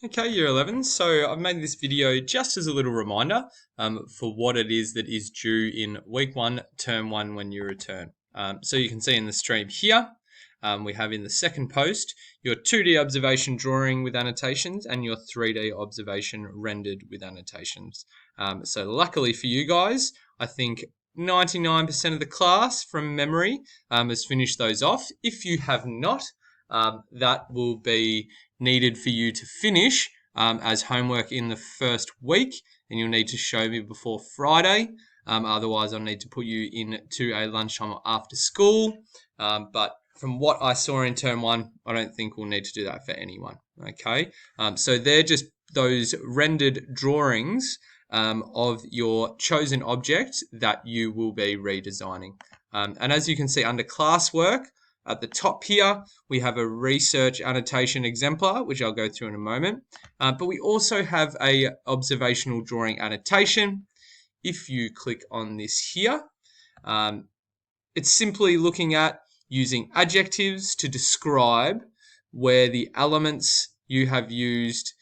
Okay, Year 11. So I've made this video just as a little reminder for what it is that is due in week 1, term 1 when you return. So you can see in the stream here, we have in the second post your 2D observation drawing with annotations and your 3D observation rendered with annotations. So luckily for you guys, I think 99% of the class from memory has finished those off. If you have not, that will be needed for you to finish as homework in the first week, and you'll need to show me before Friday. Otherwise, I'll need to put you into a lunchtime or after school. But from what I saw in term 1, I don't think we'll need to do that for anyone. Okay, so they're just those rendered drawings of your chosen object that you will be redesigning. And as you can see under classwork, at the top here, we have a research annotation exemplar, which I'll go through in a moment. But we also have a observational drawing annotation. If you click on this here, it's simply looking at using adjectives to describe where the elements you have used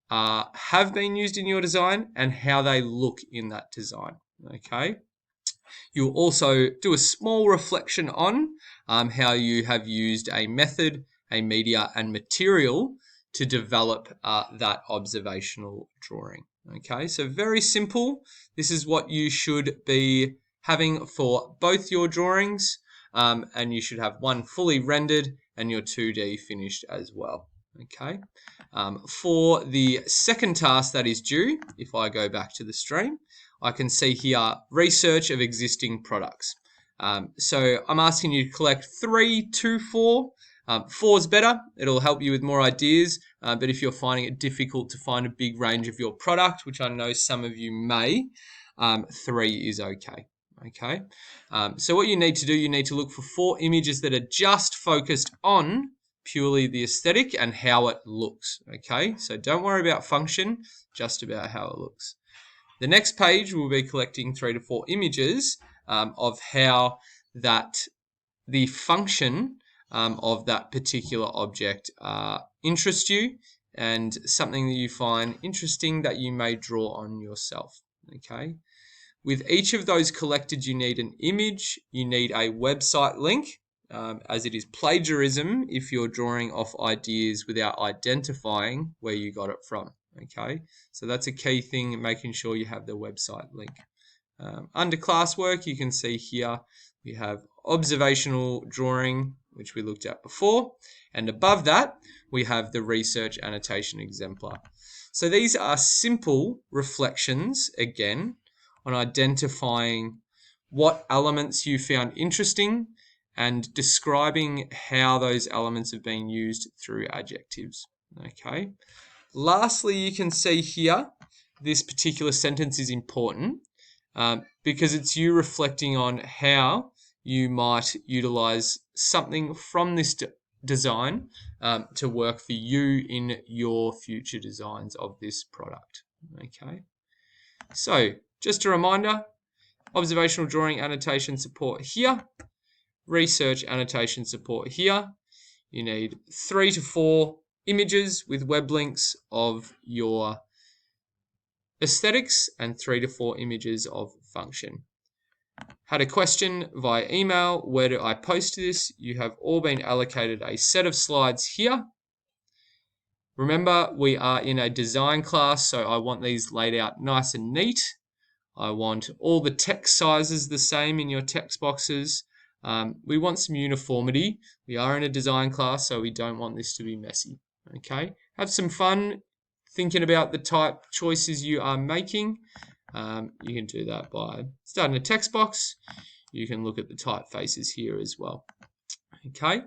have been used in your design and how they look in that design. Okay. You'll also do a small reflection on how you have used a method, a media, and material to develop that observational drawing. Okay, so very simple. This is what you should be having for both your drawings, and you should have one fully rendered and your 2D finished as well. Okay, for the second task that is due, if I go back to the stream, I can see here research of existing products. So I'm asking you to collect 3 to 4. 4 is better. It'll help you with more ideas. But if you're finding it difficult to find a big range of your product, which I know some of you may, 3 is okay. Okay. So what you need to do, you need to look for 4 images that are just focused on purely the aesthetic and how it looks. Okay. So don't worry about function, just about how it looks. The next page will be collecting 3 to 4 images of how the function of that particular object interests you and something that you find interesting that you may draw on yourself. Okay. With each of those collected, you need an image, you need a website link, as it is plagiarism if you're drawing off ideas without identifying where you got it from. Okay, so that's a key thing, making sure you have the website link. Under classwork, you can see here we have observational drawing, which we looked at before, and above that we have the research annotation exemplar. So these are simple reflections, again, on identifying what elements you found interesting and describing how those elements have been used through adjectives. Okay. Lastly, you can see here, this particular sentence is important because it's you reflecting on how you might utilize something from this design to work for you in your future designs of this product. Okay. So just a reminder, observational drawing annotation support here, research annotation support here. You need 3 to 4 images with web links of your aesthetics and 3 to 4 images of function. Had a question via email, where do I post this? You have all been allocated a set of slides here. Remember, we are in a design class, so I want these laid out nice and neat. I want all the text sizes the same in your text boxes. We want some uniformity. We are in a design class, so we don't want this to be messy. Okay, have some fun thinking about the type choices you are making. You can do that by starting a text box. You can look at the typefaces here as well. Okay,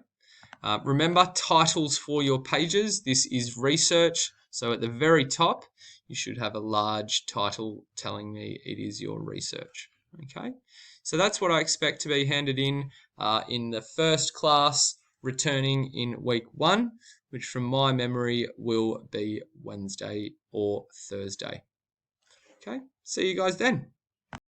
remember titles for your pages. This is research, so at the very top you should have a large title telling me it is your research. Okay, so that's what I expect to be handed in the first class returning in week 1, which from my memory will be Wednesday or Thursday. Okay, see you guys then.